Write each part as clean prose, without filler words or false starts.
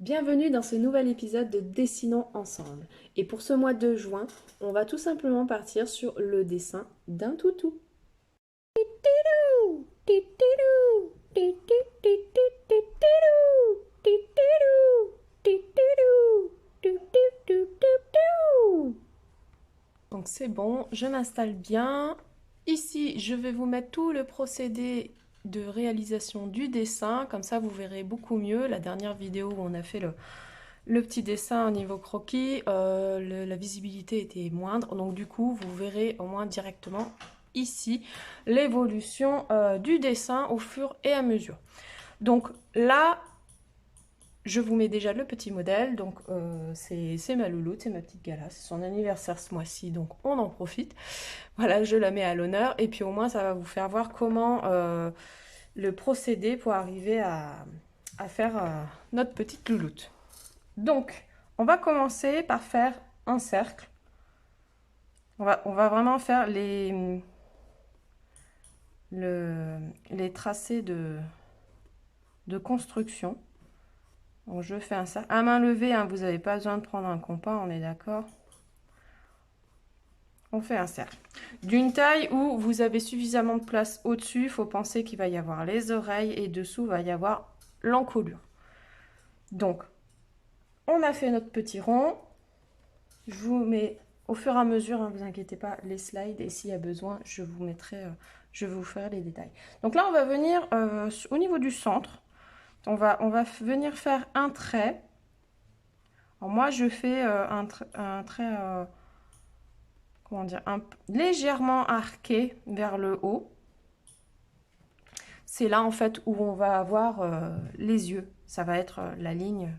Bienvenue dans ce nouvel épisode de Dessinons ensemble. Et pour ce mois de juin, on va tout simplement partir sur le dessin d'un toutou. Donc c'est bon, je m'installe bien. Ici, je vais vous mettre tout le procédé de réalisation du dessin, comme ça vous verrez beaucoup mieux. La dernière vidéo où on a fait le petit dessin au niveau croquis, la visibilité était moindre, donc du coup vous verrez au moins directement ici l'évolution du dessin au fur et à mesure. Donc là, je vous mets déjà le petit modèle, donc c'est ma louloute, c'est ma petite Gala, c'est son anniversaire ce mois-ci, donc on en profite. Voilà, je la mets à l'honneur, et puis au moins ça va vous faire voir comment le procédé pour arriver à faire notre petite louloute. Donc, on va commencer par faire un cercle. On va vraiment faire les tracés de construction. Donc, je fais un cercle. À main levée, hein, vous n'avez pas besoin de prendre un compas, on est d'accord? On fait un cercle. D'une taille où vous avez suffisamment de place au-dessus, il faut penser qu'il va y avoir les oreilles et dessous, il va y avoir l'encolure. Donc, on a fait notre petit rond. Je vous mets au fur et à mesure, ne vous inquiétez pas, les slides, et s'il y a besoin, je vous mettrai, je vais vous faire les détails. Donc là, on va venir au niveau du centre, on va venir faire un trait. Alors moi, je fais un trait, comment dire, légèrement arqué vers le haut. C'est là, en fait, où on va avoir les yeux. Ça va être la ligne,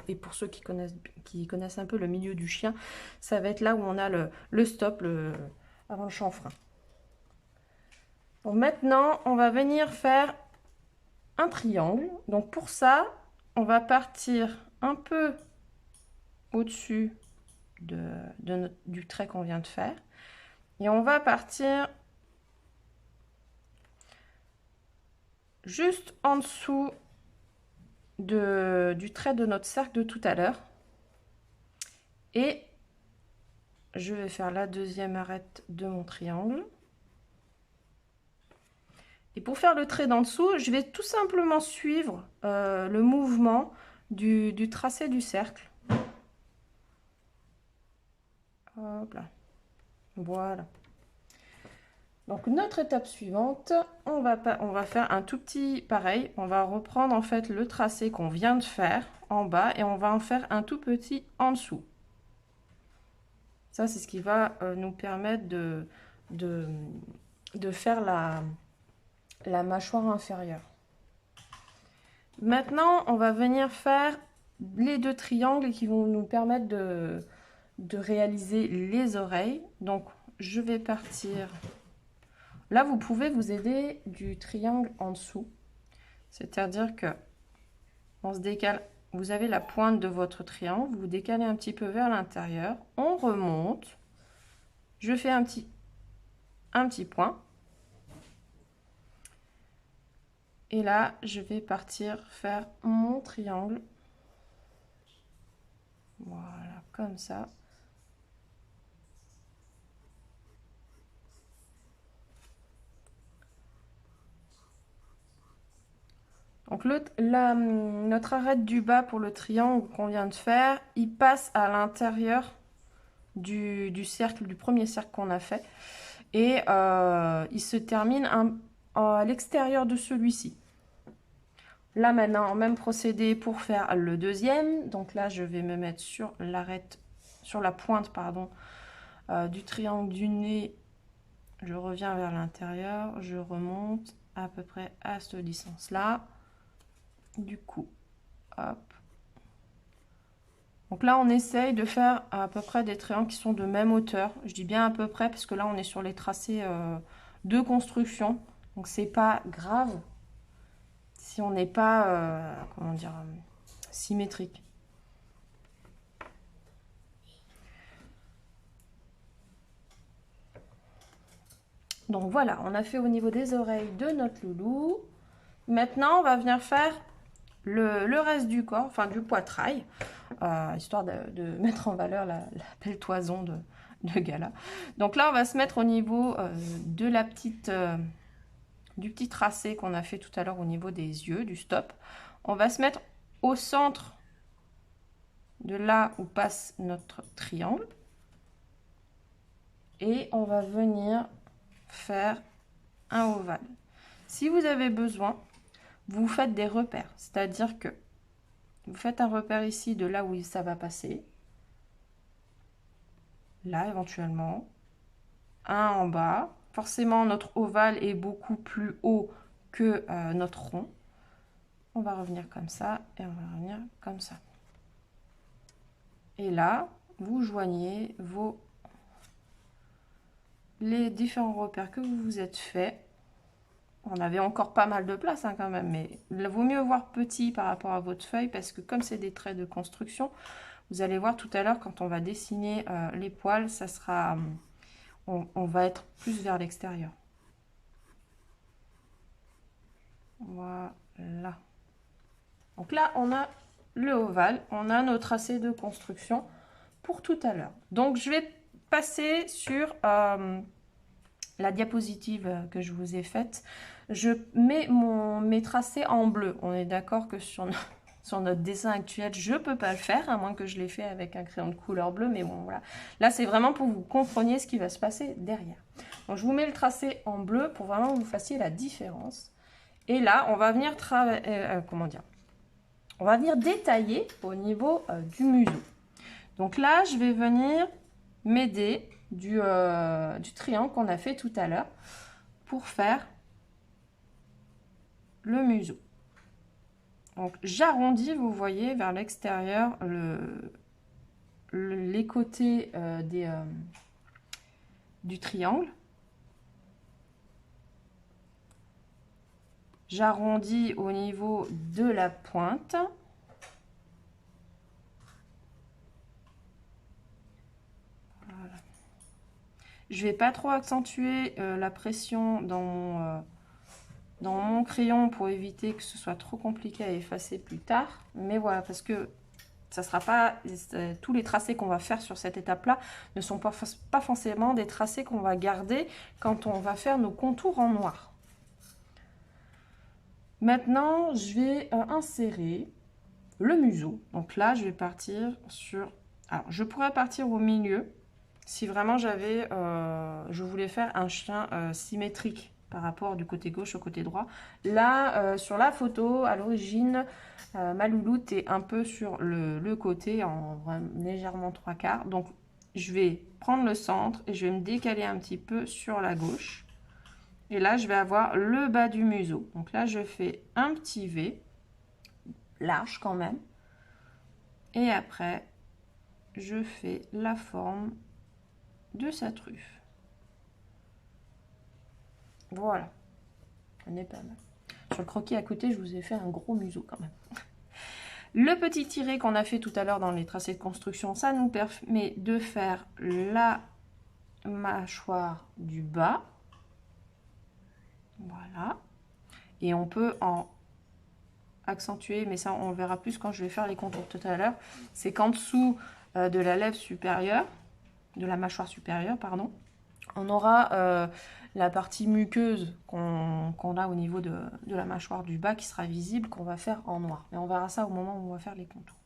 et pour ceux qui connaissent un peu le milieu du chien, ça va être là où on a le stop avant le chanfrein. Donc maintenant, on va venir faire un triangle. Donc pour ça, on va partir un peu au-dessus du trait qu'on vient de faire. Et on va partir juste en dessous du trait de notre cercle de tout à l'heure. Et je vais faire la deuxième arête de mon triangle. Et pour faire le trait d'en dessous, je vais tout simplement suivre le mouvement du tracé du cercle. Hop là. Voilà. Donc notre étape suivante, on va faire un tout petit pareil. On va reprendre en fait le tracé qu'on vient de faire en bas et on va en faire un tout petit en dessous. Ça, c'est ce qui va nous permettre de faire la mâchoire inférieure. Maintenant, on va venir faire les deux triangles qui vont nous permettre de réaliser les oreilles. Donc, je vais partir. Là, vous pouvez vous aider du triangle en dessous. C'est-à-dire que on se décale. Vous avez la pointe de votre triangle, vous vous décalez un petit peu vers l'intérieur. On remonte. Je fais un petit point. Et là, je vais partir faire mon triangle. Voilà, comme ça. Donc notre arête du bas pour le triangle qu'on vient de faire, il passe à l'intérieur du cercle, du premier cercle qu'on a fait. Et il se termine à l'extérieur de celui-ci. Là maintenant, même procédé pour faire le deuxième. Donc là, je vais me mettre sur l'arête, sur la pointe, pardon, du triangle du nez. Je reviens vers l'intérieur, je remonte à peu près à cette distance-là. Du coup, hop. Donc là, on essaye de faire à peu près des triangles qui sont de même hauteur. Je dis bien à peu près parce que là, on est sur les tracés de construction. Donc, c'est pas grave si on n'est pas, comment dire, symétrique. Donc voilà, on a fait au niveau des oreilles de notre loulou. Maintenant, on va venir faire le reste du corps, enfin du poitrail, histoire de mettre en valeur la belle toison de gala. Donc là, on va se mettre au niveau de la petite, du petit tracé qu'on a fait tout à l'heure au niveau des yeux, du stop. On va se mettre au centre de là où passe notre triangle. Et on va venir faire un ovale. Si vous avez besoin, vous faites des repères. C'est-à-dire que vous faites un repère ici de là où ça va passer. Là, éventuellement. Un en bas. Forcément, notre ovale est beaucoup plus haut que notre rond. On va revenir comme ça et on va revenir comme ça. Et là, vous joignez les différents repères que vous vous êtes fait. On avait encore pas mal de place hein, quand même, mais il vaut mieux voir petit par rapport à votre feuille parce que comme c'est des traits de construction, vous allez voir tout à l'heure quand on va dessiner les poils, ça sera, on va être plus vers l'extérieur. Voilà. Donc là, on a le ovale, on a nos tracés de construction pour tout à l'heure. Donc je vais passer sur la diapositive que je vous ai faite. Je mets mes tracés en bleu. On est d'accord que sur notre dessin actuel, je ne peux pas le faire, à moins que je l'ai fait avec un crayon de couleur bleue. Mais bon, voilà. Là, c'est vraiment pour que vous compreniez ce qui va se passer derrière. Donc, je vous mets le tracé en bleu pour vraiment que vous fassiez la différence. Et là, on va venir on va venir détailler au niveau du museau. Donc là, je vais venir m'aider du triangle qu'on a fait tout à l'heure pour faire le museau. Donc j'arrondis, vous voyez, vers l'extérieur les côtés du triangle. J'arrondis au niveau de la pointe. Voilà. Je ne vais pas trop accentuer la pression dans mon crayon pour éviter que ce soit trop compliqué à effacer plus tard. Mais voilà, parce que ça sera pas tous les tracés qu'on va faire sur cette étape-là ne sont pas forcément des tracés qu'on va garder quand on va faire nos contours en noir. Maintenant, je vais insérer le museau. Donc là, je vais partir sur... Alors, je pourrais partir au milieu si vraiment je voulais faire un chien symétrique par rapport du côté gauche au côté droit. Là, sur la photo, à l'origine, ma louloute est un peu sur le côté, en légèrement 3/4. Donc, je vais prendre le centre et je vais me décaler un petit peu sur la gauche. Et là, je vais avoir le bas du museau. Donc là, je fais un petit V, large quand même. Et après, je fais la forme de sa truffe. Voilà. On est pas mal. Sur le croquis à côté, je vous ai fait un gros museau quand même. Le petit tiré qu'on a fait tout à l'heure dans les tracés de construction, ça nous permet de faire la mâchoire du bas. Voilà. Et on peut en accentuer, mais ça on verra plus quand je vais faire les contours tout à l'heure. C'est qu'en dessous de la lèvre supérieure, de la mâchoire supérieure, pardon, on aura la partie muqueuse qu'on a au niveau de la mâchoire du bas qui sera visible, qu'on va faire en noir. Mais on verra ça au moment où on va faire les contours.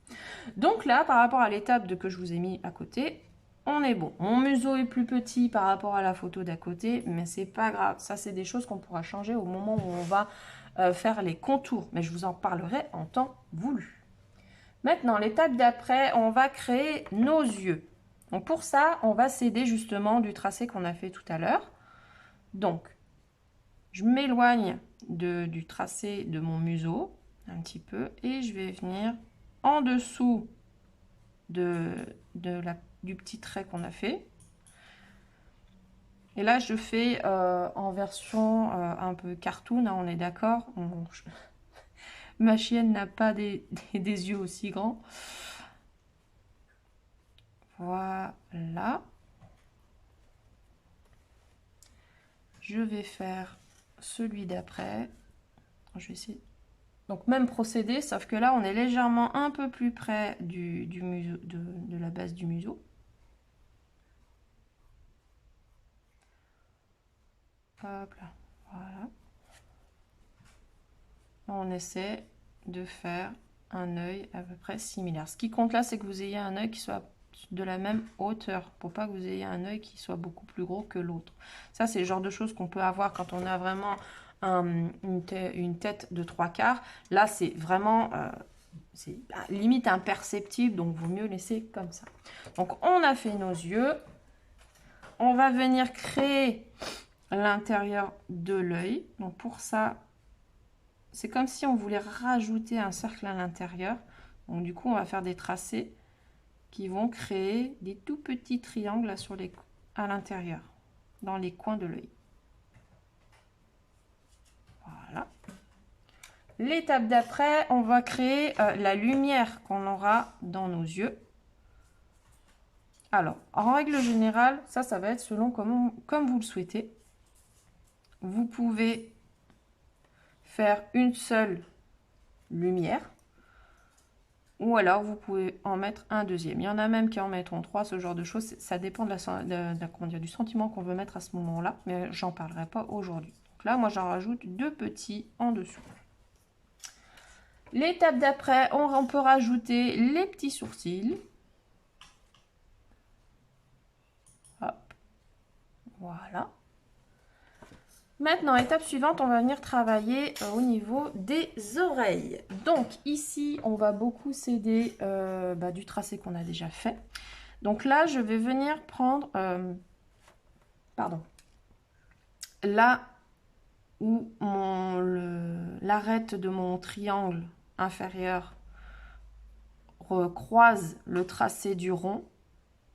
Donc là, par rapport à l'étape que je vous ai mis à côté, on est bon. Mon museau est plus petit par rapport à la photo d'à côté, mais c'est pas grave. Ça, c'est des choses qu'on pourra changer au moment où on va faire les contours. Mais je vous en parlerai en temps voulu. Maintenant, l'étape d'après, on va créer nos yeux. Donc pour ça, on va s'aider justement du tracé qu'on a fait tout à l'heure. Donc, je m'éloigne du tracé de mon museau un petit peu et je vais venir en dessous du petit trait qu'on a fait. Et là, je fais en version un peu cartoon, hein, on est d'accord. Ma chienne n'a pas des yeux aussi grands. Voilà. Je vais faire celui d'après. Je vais essayer Donc même procédé, sauf que là on est légèrement un peu plus près du museau, de la base du museau. Hop là, voilà. On essaie de faire un œil à peu près similaire. Ce qui compte là, c'est que vous ayez un œil qui soit de la même hauteur, pour pas que vous ayez un œil qui soit beaucoup plus gros que l'autre. Ça, c'est le genre de choses qu'on peut avoir quand on a vraiment une tête de 3/4. Là, c'est vraiment c'est limite imperceptible, donc vaut mieux laisser comme ça. Donc, on a fait nos yeux. On va venir créer l'intérieur de l'œil. Donc, pour ça, c'est comme si on voulait rajouter un cercle à l'intérieur. Donc, du coup, on va faire des tracés qui vont créer des tout petits triangles là, à l'intérieur, dans les coins de l'œil. Voilà. L'étape d'après, on va créer la lumière qu'on aura dans nos yeux. Alors, en règle générale, ça va être selon comme vous le souhaitez. Vous pouvez faire une seule lumière. Ou alors, vous pouvez en mettre un deuxième. Il y en a même qui en mettront 3, ce genre de choses. Ça dépend du sentiment qu'on veut mettre à ce moment-là. Mais j'en parlerai pas aujourd'hui. Donc là, moi, j'en rajoute 2 petits en dessous. L'étape d'après, on peut rajouter les petits sourcils. Hop. Voilà. Maintenant, étape suivante, on va venir travailler au niveau des oreilles. Donc ici, on va beaucoup s'aider du tracé qu'on a déjà fait. Donc là, je vais venir prendre, là où l'arête de mon triangle inférieur croise le tracé du rond.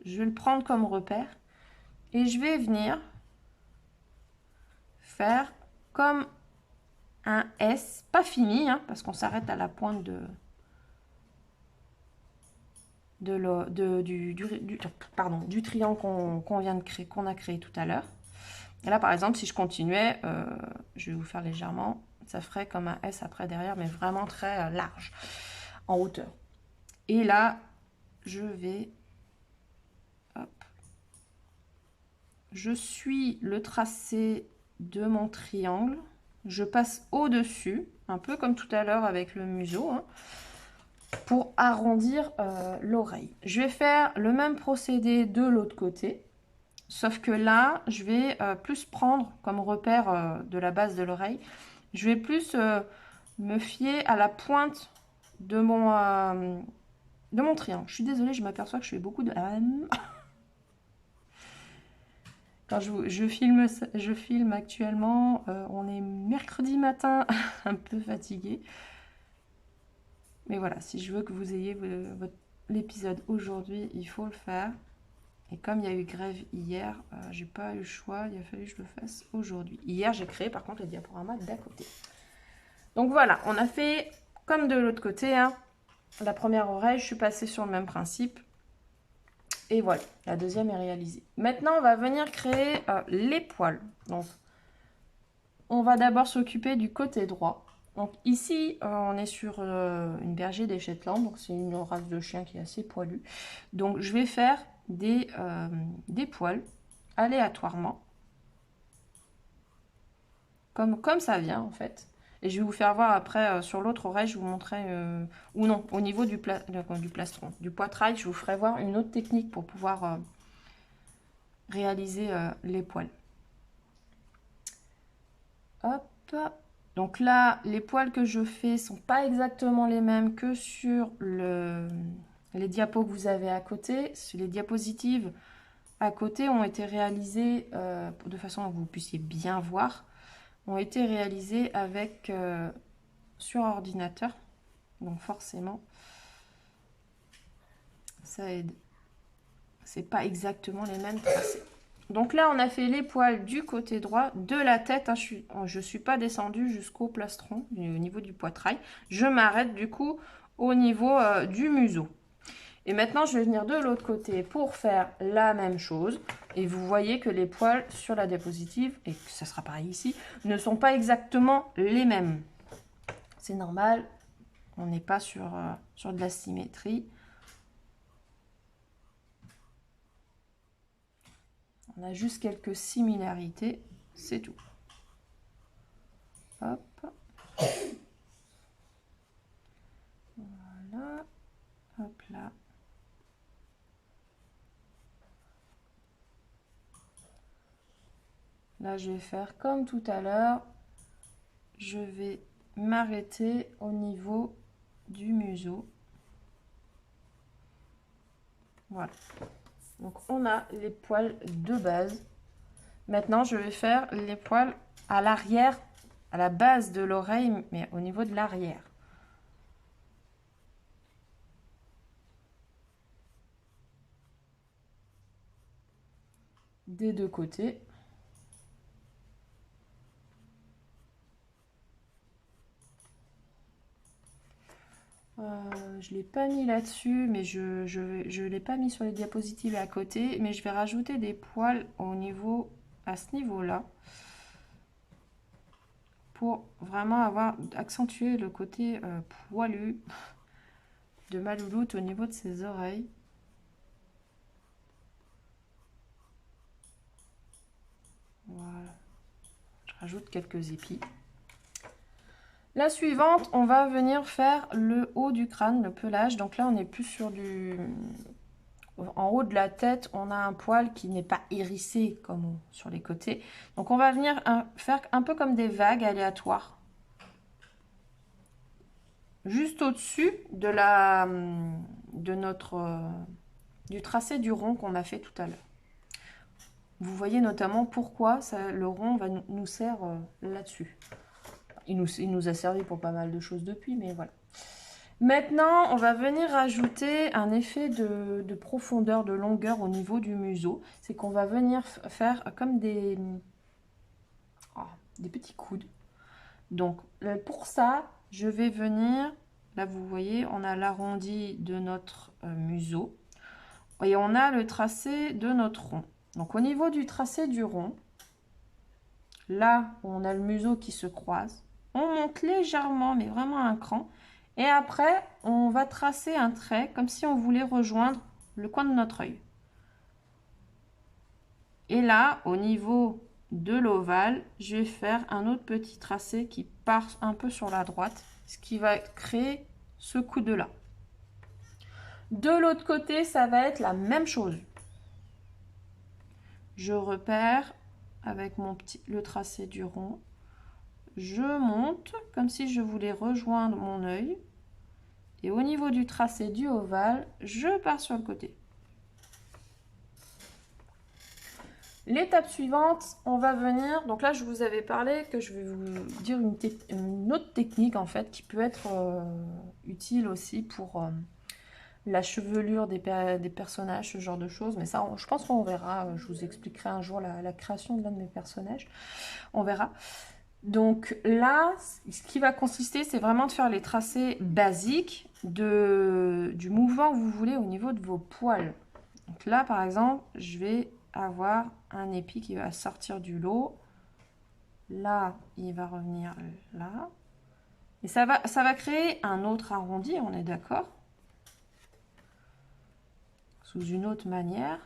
Je vais le prendre comme repère et je vais venir faire comme un S, pas fini, hein, parce qu'on s'arrête à la pointe du triangle qu'on vient de créer, qu'on a créé tout à l'heure. Et là, par exemple, si je continuais, je vais vous faire légèrement, ça ferait comme un S après derrière, mais vraiment très large, en hauteur. Et là, je vais, hop, je suis le tracé de mon triangle, je passe au-dessus, un peu comme tout à l'heure avec le museau, hein, pour arrondir l'oreille. Je vais faire le même procédé de l'autre côté, sauf que là, je vais plus prendre comme repère de la base de l'oreille, je vais plus me fier à la pointe de mon triangle. Je suis désolée, je m'aperçois que je fais beaucoup de... Quand je filme actuellement, on est mercredi matin, un peu fatigué. Mais voilà, si je veux que vous ayez l'épisode aujourd'hui, il faut le faire. Et comme il y a eu grève hier, j'ai pas eu le choix, il a fallu que je le fasse aujourd'hui. Hier, j'ai créé par contre les diaporamas d'à côté. Donc voilà, on a fait comme de l'autre côté, hein, la première oreille, je suis passée sur le même principe. Et voilà, la deuxième est réalisée. Maintenant, on va venir créer les poils. Donc, on va d'abord s'occuper du côté droit. Donc ici, on est sur une berger des Shetland. Donc c'est une race de chien qui est assez poilue. Donc je vais faire des poils aléatoirement. Comme ça vient en fait. Et je vais vous faire voir après sur l'autre oreille, je vous montrerai, ou non, au niveau du plastron, du poitrail, je vous ferai voir une autre technique pour pouvoir réaliser les poils. Hop. Donc là, les poils que je fais sont pas exactement les mêmes que sur les diapos que vous avez à côté. Les diapositives à côté ont été réalisées de façon à que vous puissiez bien voir. Ont été réalisés avec sur ordinateur, donc forcément ça aide. C'est pas exactement les mêmes tracés. Donc là on a fait les poils du côté droit de la tête, hein, je suis pas descendue jusqu'au plastron au niveau du poitrail, je m'arrête du coup au niveau du museau. Et maintenant, je vais venir de l'autre côté pour faire la même chose. Et vous voyez que les poils sur la diapositive, et que ça sera pareil ici, ne sont pas exactement les mêmes. C'est normal, on n'est pas sur de la symétrie. On a juste quelques similarités, c'est tout. Hop. Voilà. Hop là. Là, je vais faire comme tout à l'heure. Je vais m'arrêter au niveau du museau. Voilà. Donc, on a les poils de base. Maintenant, je vais faire les poils à l'arrière, à la base de l'oreille, mais au niveau de l'arrière. Des deux côtés. Je ne l'ai pas mis là-dessus, mais je l'ai pas mis sur les diapositives à côté, mais je vais rajouter des poils au niveau, à ce niveau-là, pour vraiment avoir accentué le côté poilu de ma louloute au niveau de ses oreilles. Voilà. Je rajoute quelques épis. La suivante, on va venir faire le haut du crâne, le pelage. Donc là, on est plus sur du... En haut de la tête, on a un poil qui n'est pas hérissé comme sur les côtés. Donc on va venir faire un peu comme des vagues aléatoires. Juste au-dessus de du tracé du rond qu'on a fait tout à l'heure. Vous voyez notamment pourquoi le rond nous sert là-dessus. Il nous a servi pour pas mal de choses depuis, mais voilà. Maintenant, on va venir rajouter un effet de profondeur, de longueur au niveau du museau. C'est qu'on va venir faire comme des petits coudes. Donc, pour ça, je vais venir... Là, vous voyez, on a l'arrondi de notre museau. Et on a le tracé de notre rond. Donc, au niveau du tracé du rond, là où on a le museau qui se croise, on monte légèrement, mais vraiment un cran. Et après, on va tracer un trait comme si on voulait rejoindre le coin de notre œil. Et là, au niveau de l'ovale, je vais faire un autre petit tracé qui part un peu sur la droite, ce qui va créer ce coude-là. De l'autre côté, ça va être la même chose. Je repère avec le tracé du rond. Je monte comme si je voulais rejoindre mon œil. Et au niveau du tracé du ovale, je pars sur le côté. L'étape suivante, on va venir... Donc là, je vous avais parlé que je vais vous dire une autre technique, en fait, qui peut être utile aussi pour la chevelure des personnages, ce genre de choses. Mais ça, je pense qu'on verra. Je vous expliquerai un jour la création de l'un de mes personnages. On verra. Donc là, ce qui va consister, c'est vraiment de faire les tracés basiques du mouvement que vous voulez au niveau de vos poils. Donc là, par exemple, je vais avoir un épi qui va sortir du lot. Là, il va revenir là. Et ça va créer un autre arrondi, on est d'accord? Sous une autre manière.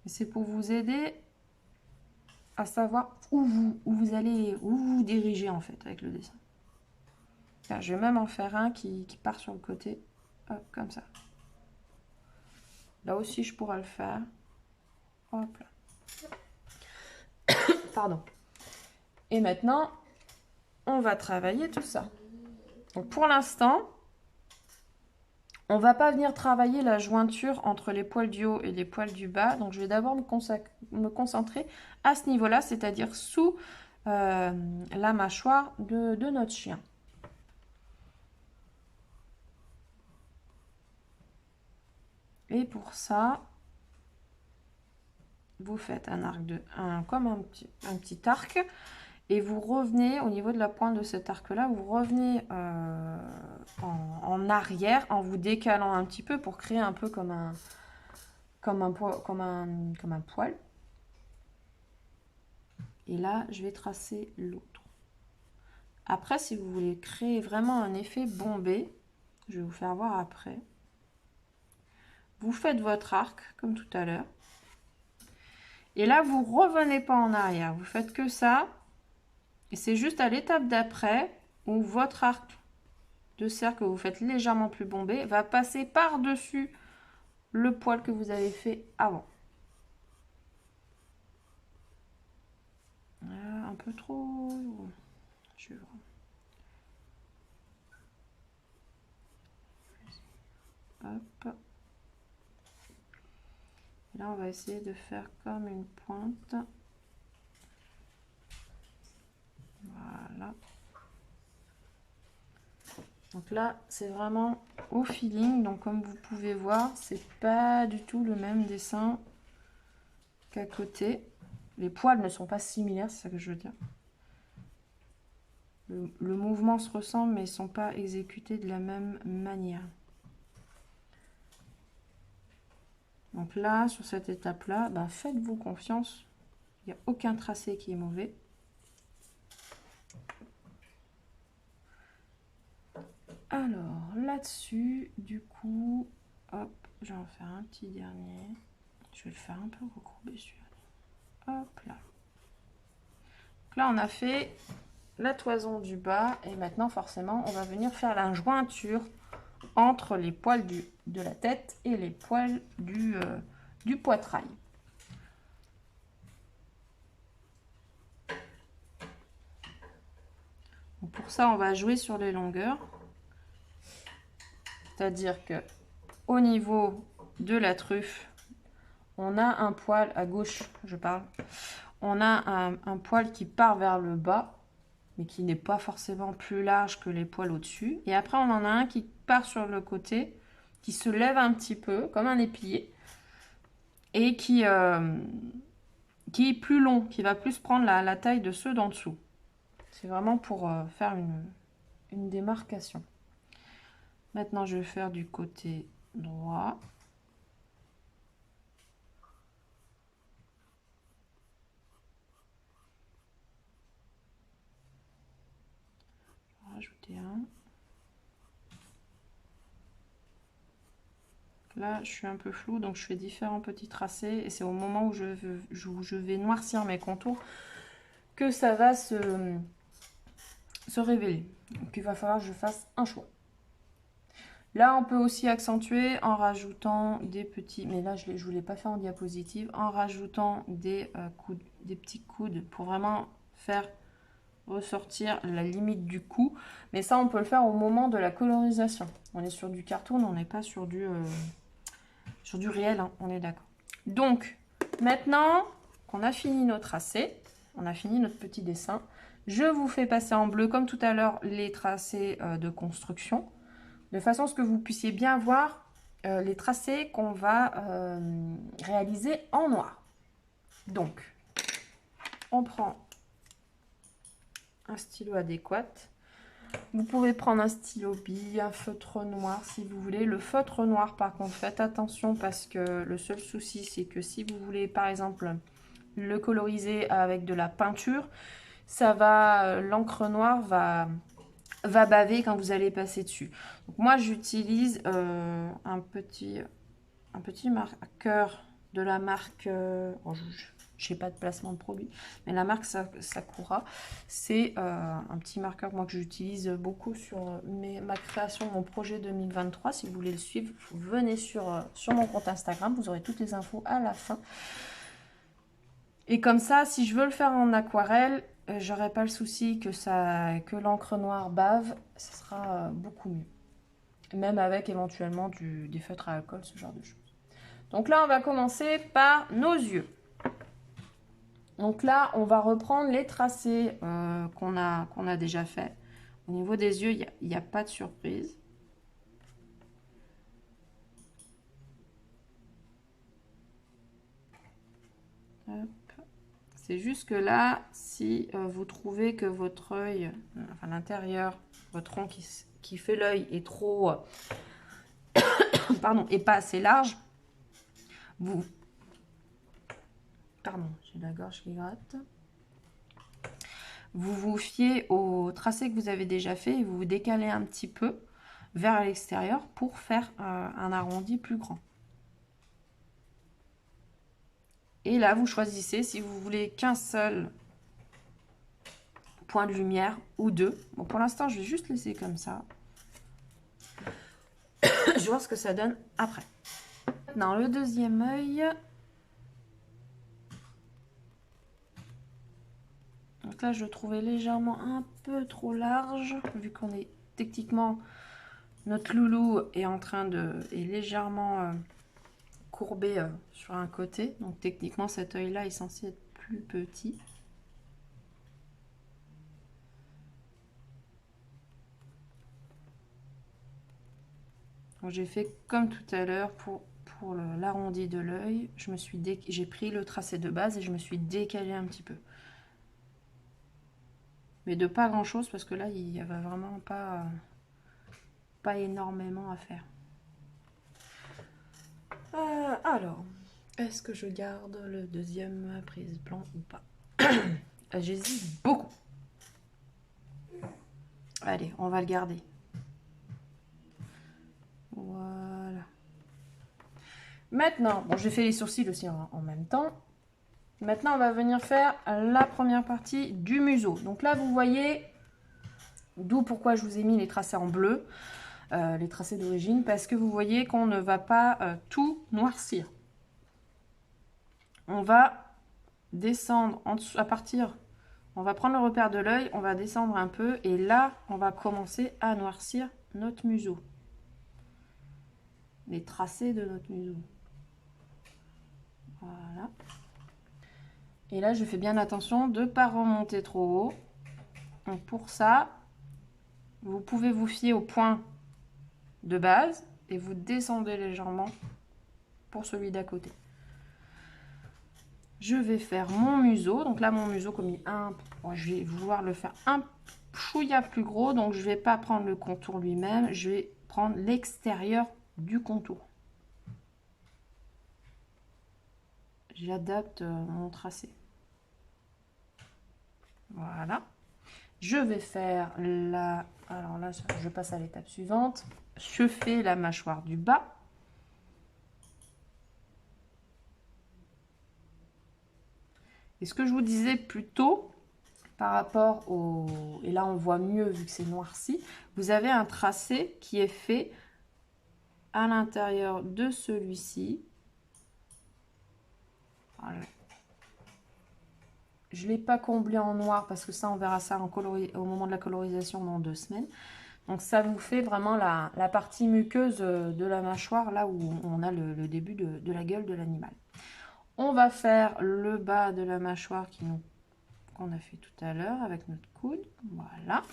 Et c'est pour vous aider à savoir où vous dirigez en fait avec le dessin. Là, je vais même en faire un qui part sur le côté, hop, comme ça. Là aussi, je pourrais le faire. Hop là. Pardon. Et maintenant, on va travailler tout ça. Donc pour l'instant, on va pas venir travailler la jointure entre les poils du haut et les poils du bas. Donc je vais d'abord me concentrer à ce niveau-là, c'est-à-dire sous la mâchoire de notre chien. Et pour ça, vous faites un arc comme un petit arc. Et vous revenez au niveau de la pointe de cet arc-là, vous revenez en arrière en vous décalant un petit peu pour créer un peu comme un poil. Et là, je vais tracer l'autre. Après, si vous voulez créer vraiment un effet bombé, je vais vous faire voir après. Vous faites votre arc, comme tout à l'heure. Et là, vous revenez pas en arrière. Vous faites que ça. Et c'est juste à l'étape d'après où votre arc de cercle que vous faites légèrement plus bombé va passer par-dessus le poil que vous avez fait avant. Un peu trop. Je vais voir. Hop. Et là, on va essayer de faire comme une pointe. Voilà. Donc là, c'est vraiment au feeling. Donc comme vous pouvez voir, c'est pas du tout le même dessin qu'à côté. Les poils ne sont pas similaires, c'est ça que je veux dire. Le mouvement se ressemble, mais ils ne sont pas exécutés de la même manière. Donc là, sur cette étape-là, bah, faites-vous confiance. Il n'y a aucun tracé qui est mauvais. Alors, là-dessus, du coup, hop, je vais en faire un petit dernier. Je vais le faire un peu recourbé celui-là. Hop là. Donc là, on a fait la toison du bas. Et maintenant, forcément, on va venir faire la jointure entre les poils de la tête et les poils du poitrail. Donc pour ça, on va jouer sur les longueurs. C'est-à-dire que au niveau de la truffe, on a un poil à gauche, je parle. On a un poil qui part vers le bas, mais qui n'est pas forcément plus large que les poils au-dessus. Et après, on en a un qui part sur le côté, qui se lève un petit peu, comme un épier, et qui est plus long, qui va plus prendre la taille de ceux d'en dessous. C'est vraiment pour faire une démarcation. Maintenant, je vais faire du côté droit. Je vais rajouter un. Là, je suis un peu floue, donc je fais différents petits tracés. Et c'est au moment où je vais noircir mes contours que ça va se révéler. Donc, il va falloir que je fasse un choix. Là, on peut aussi accentuer en rajoutant des petits... Mais là, je ne vous l'ai pas fait en diapositive. En rajoutant des petits coudes pour vraiment faire ressortir la limite du cou. Mais ça, on peut le faire au moment de la colorisation. On est sur du cartoon, on n'est pas sur du réel, hein, on est d'accord. Donc, maintenant qu'on a fini nos tracés, on a fini notre petit dessin, je vous fais passer en bleu, comme tout à l'heure, les tracés de construction, de façon à ce que vous puissiez bien voir les tracés qu'on va réaliser en noir. Donc, on prend un stylo adéquat. Vous pouvez prendre un stylo bille, un feutre noir si vous voulez. Le feutre noir, par contre, faites attention parce que le seul souci, c'est que si vous voulez, par exemple, le coloriser avec de la peinture, l'encre noire va baver quand vous allez passer dessus. Donc moi, j'utilise un petit marqueur de la marque... je n'ai pas de placement de produit, mais la marque Sakura, c'est un petit marqueur moi, que j'utilise beaucoup sur ma création, mon projet 2023. Si vous voulez le suivre, venez sur mon compte Instagram, vous aurez toutes les infos à la fin. Et comme ça, si je veux le faire en aquarelle, j'aurai pas le souci que l'encre noire bave, ce sera beaucoup mieux. Même avec éventuellement des feutres à alcool, ce genre de choses. Donc là, on va commencer par nos yeux. Donc là, on va reprendre les tracés qu'on a déjà fait. Au niveau des yeux, il n'y a pas de surprise. C'est juste que là, si vous trouvez que votre œil, enfin l'intérieur, votre rond qui fait l'œil est trop... pardon, et pas assez large, pardon, j'ai la gorge qui gratte. vous vous fiez au tracé que vous avez déjà fait et vous vous décalez un petit peu vers l'extérieur pour faire un arrondi plus grand. Et là, vous choisissez si vous voulez qu'un seul point de lumière ou deux. Bon, pour l'instant, je vais juste laisser comme ça. Je vais voir ce que ça donne après. Maintenant, le deuxième œil. Donc là, je le trouvais légèrement un peu trop large, vu qu'on est techniquement, notre loulou est légèrement courbé sur un côté. Donc techniquement, cet œil-là est censé être plus petit. J'ai fait comme tout à l'heure pour l'arrondi de l'œil. J'ai pris le tracé de base et je me suis décalé un petit peu. Mais de pas grand chose parce que là, il n'y avait vraiment pas énormément à faire. Alors, est-ce que je garde le deuxième prise blanc ou pas? J'hésite beaucoup. Allez, on va le garder. Voilà. Maintenant, bon, j'ai fait les sourcils aussi en même temps. Maintenant, on va venir faire la première partie du museau. Donc là, vous voyez, d'où pourquoi je vous ai mis les tracés en bleu, les tracés d'origine, parce que vous voyez qu'on ne va pas tout noircir. On va descendre en dessous, on va prendre le repère de l'œil, on va descendre un peu, et là, on va commencer à noircir notre museau. Les tracés de notre museau. Voilà. Et là, je fais bien attention de ne pas remonter trop haut. Donc pour ça, vous pouvez vous fier au point de base et vous descendez légèrement pour celui d'à côté. Je vais faire mon museau. Donc là, mon museau, comme il est je vais vouloir le faire un chouïa plus gros. Donc je ne vais pas prendre le contour lui-même. Je vais prendre l'extérieur du contour. J'adapte mon tracé. Voilà. Je vais faire la... Alors là, je passe à l'étape suivante. Je fais la mâchoire du bas. Et ce que je vous disais plus tôt, par rapport au... Et là, on voit mieux vu que c'est noirci. Vous avez un tracé qui est fait à l'intérieur de celui-ci. Voilà. Je ne l'ai pas comblé en noir parce que ça, on verra ça au moment de la colorisation dans 2 semaines. Donc ça vous fait vraiment la partie muqueuse de la mâchoire, là où on a le début de la gueule de l'animal. On va faire le bas de la mâchoire qu'on a fait tout à l'heure avec notre coude. Voilà.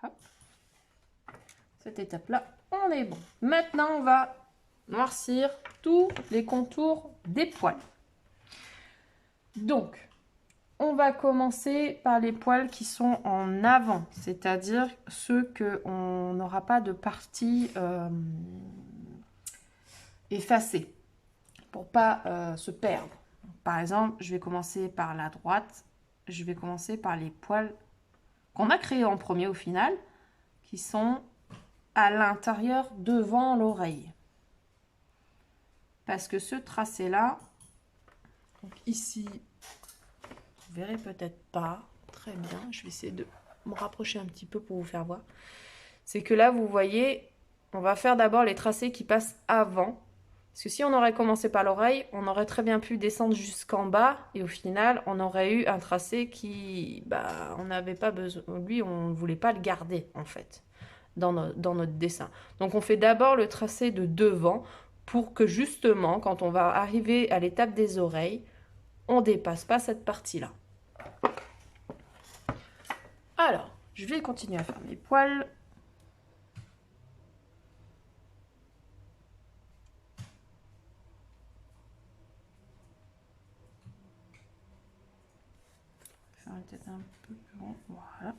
Hop. Cette étape-là, on est bon. Maintenant, on va noircir tous les contours des poils. Donc, on va commencer par les poils qui sont en avant, c'est-à-dire ceux qu'on n'aura pas de partie effacée pour pas se perdre. Par exemple, je vais commencer par la droite, je vais commencer par les poils qu'on a créés en premier au final, qui sont à l'intérieur devant l'oreille. Parce que ce tracé-là, ici, vous verrez peut-être pas très bien, je vais essayer de me rapprocher un petit peu pour vous faire voir. C'est que là, vous voyez, on va faire d'abord les tracés qui passent avant. Parce que si on aurait commencé par l'oreille, on aurait très bien pu descendre jusqu'en bas. Et au final, on aurait eu un tracé qui, on n'avait pas besoin. Lui, on ne voulait pas le garder, en fait, dans notre dessin. Donc, on fait d'abord le tracé de devant pour que, justement, quand on va arriver à l'étape des oreilles, on ne dépasse pas cette partie-là. Alors, je vais continuer à faire mes poils. Peut-être un peu plus grand, voilà.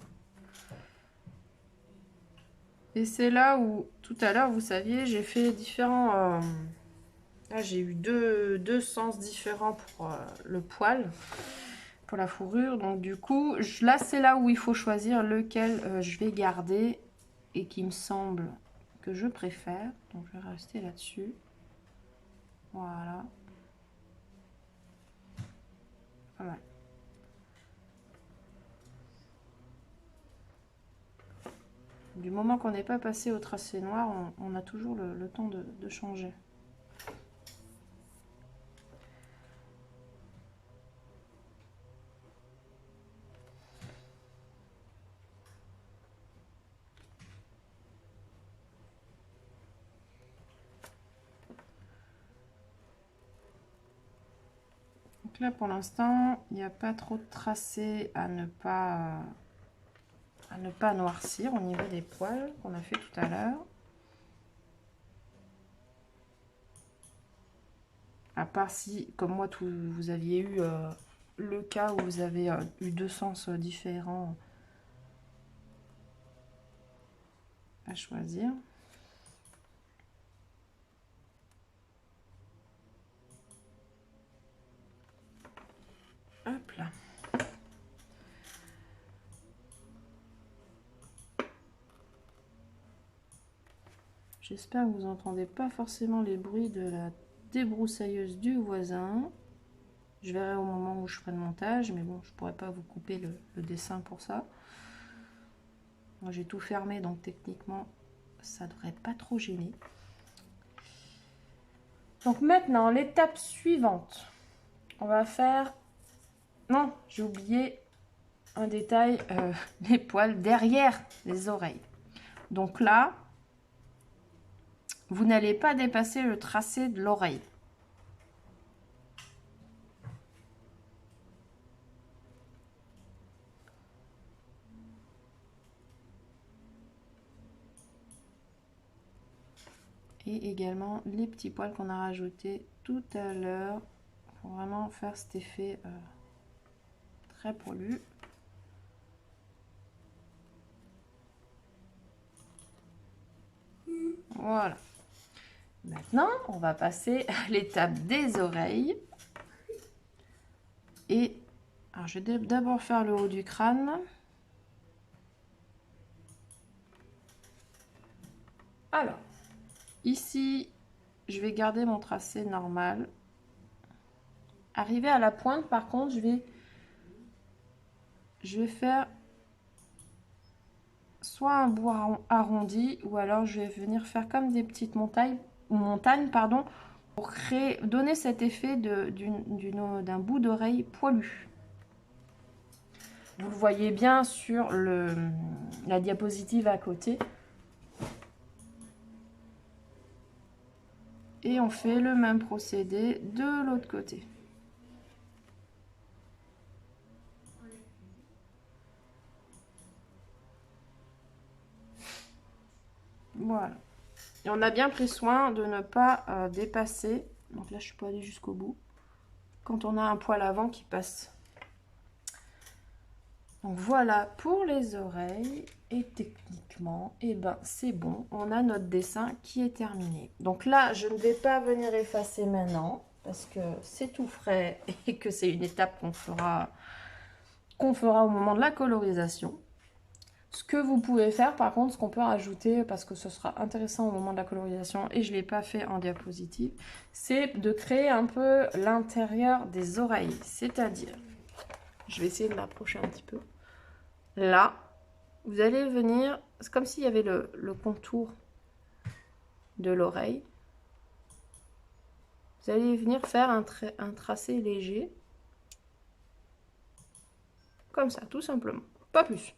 Et c'est là où, tout à l'heure, vous saviez, j'ai fait différents Là, j'ai eu deux sens différents pour le poil, pour la fourrure. Donc, du coup, là, c'est là où il faut choisir lequel je vais garder et qui me semble que je préfère. Donc, je vais rester là-dessus. Voilà. Pas mal. Du moment qu'on n'est pas passé au tracé noir, on a toujours le temps de changer. Donc là, pour l'instant, il n'y a pas trop de tracé à ne pas noircir au niveau des poils qu'on a fait tout à l'heure. À part si, comme moi, vous aviez eu le cas où vous avez eu deux sens différents à choisir. Hop là. J'espère que vous n'entendez pas forcément les bruits de la débroussailleuse du voisin. Je verrai au moment où je ferai le montage, mais bon, je ne pourrais pas vous couper le dessin pour ça. Moi, j'ai tout fermé, donc techniquement, ça devrait pas trop gêner. Donc maintenant, l'étape suivante, on va faire... Non, j'ai oublié un détail, les poils derrière les oreilles. Donc là, vous n'allez pas dépasser le tracé de l'oreille. Et également les petits poils qu'on a rajoutés tout à l'heure pour vraiment faire cet effet très poilu. Voilà. Maintenant, on va passer à l'étape des oreilles. Et alors, je vais d'abord faire le haut du crâne. Alors, ici, je vais garder mon tracé normal. Arrivé à la pointe, par contre, je vais faire soit un bout arrondi, ou alors je vais venir faire comme des petites montagnes, pardon, pour donner cet effet d'un bout d'oreille poilu. Vous le voyez bien sur la diapositive à côté. Et on fait le même procédé de l'autre côté. Voilà. Et on a bien pris soin de ne pas dépasser. Donc là, je suis pas allée jusqu'au bout. Quand on a un poil avant qui passe. Donc voilà pour les oreilles. Et techniquement, eh ben, c'est bon. On a notre dessin qui est terminé. Donc là, je ne vais pas venir effacer maintenant. Parce que c'est tout frais. Et que c'est une étape qu'on fera au moment de la colorisation. Ce que vous pouvez faire, par contre, ce qu'on peut rajouter, parce que ce sera intéressant au moment de la colorisation, et je ne l'ai pas fait en diapositive, c'est de créer un peu l'intérieur des oreilles. C'est-à-dire, je vais essayer de m'approcher un petit peu. Là, vous allez venir, c'est comme s'il y avait le contour de l'oreille. Vous allez venir faire un tracé léger. Comme ça, tout simplement. Pas plus.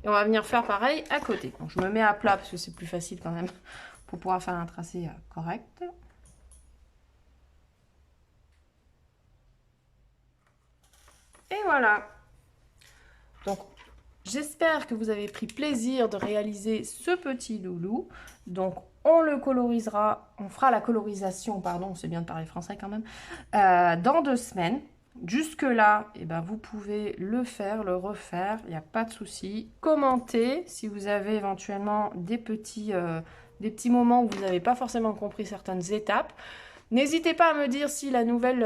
Et on va venir faire pareil à côté. Donc je me mets à plat parce que c'est plus facile quand même pour pouvoir faire un tracé correct. Et voilà. Donc j'espère que vous avez pris plaisir de réaliser ce petit loulou. Donc on le colorisera, on fera la colorisation, pardon, c'est bien de parler français quand même, dans 2 semaines. Jusque-là, eh ben, vous pouvez le faire, le refaire, il n'y a pas de souci. Commentez si vous avez éventuellement des petits moments où vous n'avez pas forcément compris certaines étapes. N'hésitez pas à me dire si la nouvelle,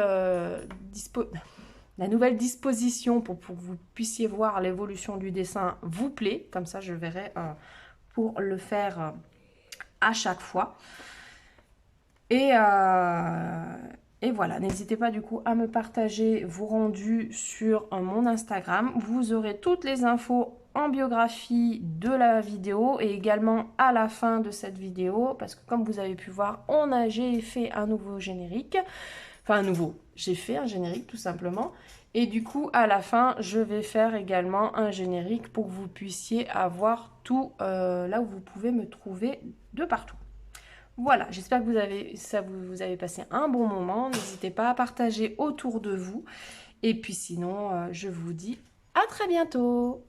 la nouvelle disposition pour que vous puissiez voir l'évolution du dessin vous plaît. Comme ça, je verrai pour le faire à chaque fois. Et voilà, n'hésitez pas du coup à me partager vos rendus sur mon Instagram. Vous aurez toutes les infos en biographie de la vidéo et également à la fin de cette vidéo parce que comme vous avez pu voir, j'ai fait un nouveau générique. Enfin, un nouveau, j'ai fait un générique tout simplement. Et du coup, à la fin, je vais faire également un générique pour que vous puissiez avoir tout là où vous pouvez me trouver de partout. Voilà, j'espère que vous avez passé un bon moment. N'hésitez pas à partager autour de vous. Et puis sinon, je vous dis à très bientôt.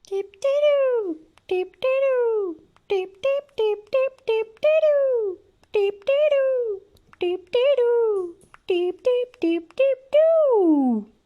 Tip tidou, tip tidou, tip tip tip tip tip tidou, tip tidou, tip tidou, tip tip tip tip tidou.